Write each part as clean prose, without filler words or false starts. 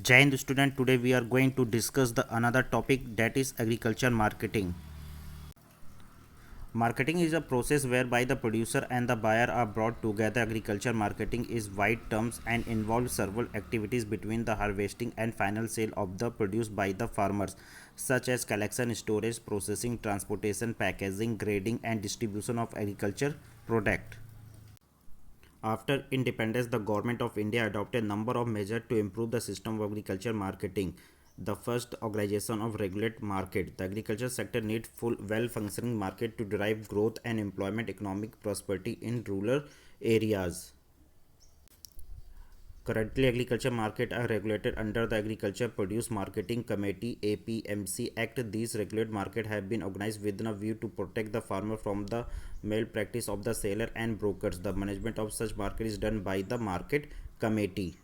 Jai Hind student, today we are going to discuss the another topic, that is agriculture marketing. Marketing is a process whereby the producer and the buyer are brought together. Agriculture marketing is wide terms and involves several activities between the harvesting and final sale of the produce by the farmers, such as collection, storage, processing, transportation, packaging, grading and distribution of agriculture product. After independence, the government of India adopted a number of measures to improve the system of agriculture marketing. The first, organization of regulate market. The agriculture sector needs full, well-functioning market to drive growth and employment, economic prosperity in rural areas. Currently, agriculture market are regulated under the Agriculture Produce Marketing Committee (APMC) Act. These regulated market have been organized with a view to protect the farmer from the malpractice of the seller and brokers. The management of such market is done by the market committee.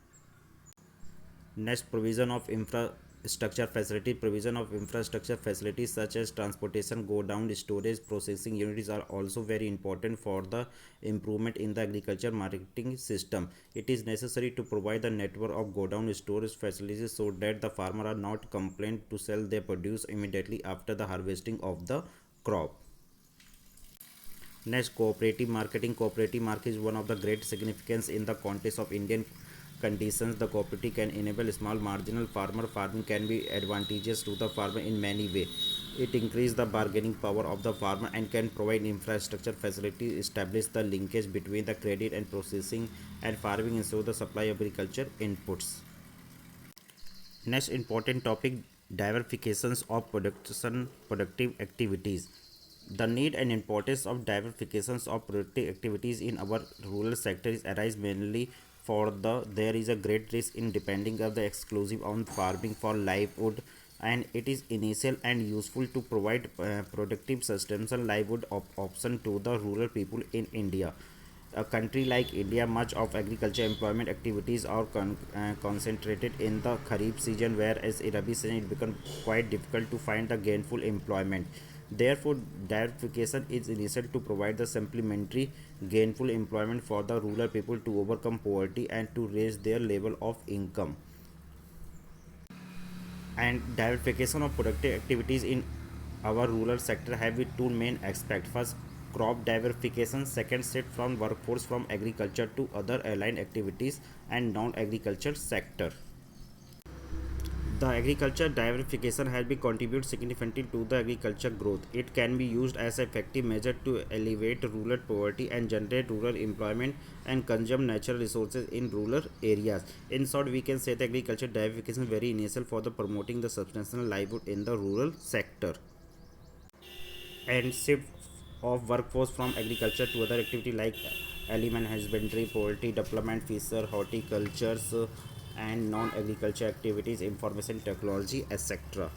Next, provision of infrastructure facilities such as transportation, go down, storage, processing units are also very important for the improvement in the agriculture marketing system. It is necessary to provide the network of go down storage facilities so that the farmer are not compelled to sell their produce immediately after the harvesting of the crop. Next, cooperative marketing. Cooperative market is one of the great significance in the context of Indian conditions. The cooperative can enable small marginal farmer. Farming can be advantageous to the farmer in many ways. It increases the bargaining power of the farmer and can provide infrastructure facilities, establish the linkage between the credit and processing and farming, ensure the supply of agriculture inputs. Next important topic, diversifications of production productive activities. The need and importance of diversifications of productive activities in our rural sector arise mainly for there is a great risk in depending of the exclusive on farming for livelihood, and it is initial and useful to provide productive sustainable livelihood option to the rural people in India. A country like India, much of agriculture employment activities are concentrated in the Kharif season, whereas in Rabi season it becomes quite difficult to find the gainful employment. Therefore, diversification is essential to provide the supplementary gainful employment for the rural people to overcome poverty and to raise their level of income. And diversification of productive activities in our rural sector have with two main aspects. First, crop diversification. Second, shift from workforce from agriculture to other aligned activities and non-agriculture sector. The agriculture diversification has been contributed significantly to the agriculture growth. It can be used as an effective measure to alleviate rural poverty and generate rural employment and consume natural resources in rural areas. In short, we can say the agriculture diversification is very essential for the promoting the substantial livelihood in the rural sector. And shift of workforce from agriculture to other activity like element husbandry, poultry development, fisher, horticultures, and non-agriculture activities, information technology, etc.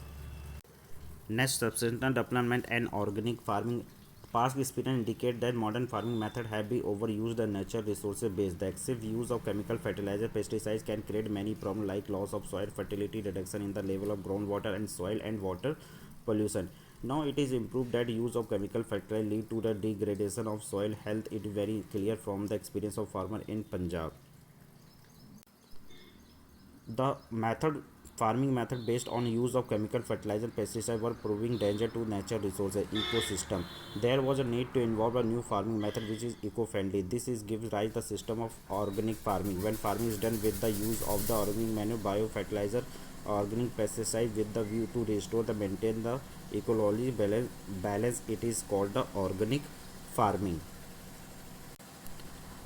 Next, substantial development and organic farming. Past experience indicate that modern farming methods have been overused and natural resources based. The excessive use of chemical fertilizer pesticides can create many problems like loss of soil fertility, reduction in the level of groundwater and soil and water pollution. Now it is improved that use of chemical fertilizer lead to the degradation of soil health. It is very clear from the experience of farmer in Punjab. The method farming method based on use of chemical fertilizer and pesticides were proving danger to natural resources ecosystem. There was a need to involve a new farming method which is eco-friendly. This is gives rise the system of organic farming. When farming is done with the use of the organic manure, biofertilizer, organic pesticide with the view to restore the maintain the ecology balance, it is called the organic farming.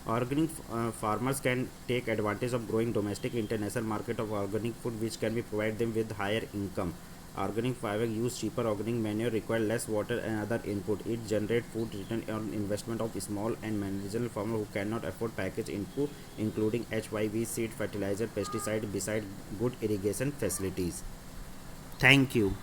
Organic farmers can take advantage of growing domestic international market of organic food, which can be provide them with higher income. Organic farming use cheaper organic manure, require less water and other input. It generate food return on investment of small and marginal farmer who cannot afford package input including HYV, seed, fertilizer, pesticide beside good irrigation facilities. Thank you.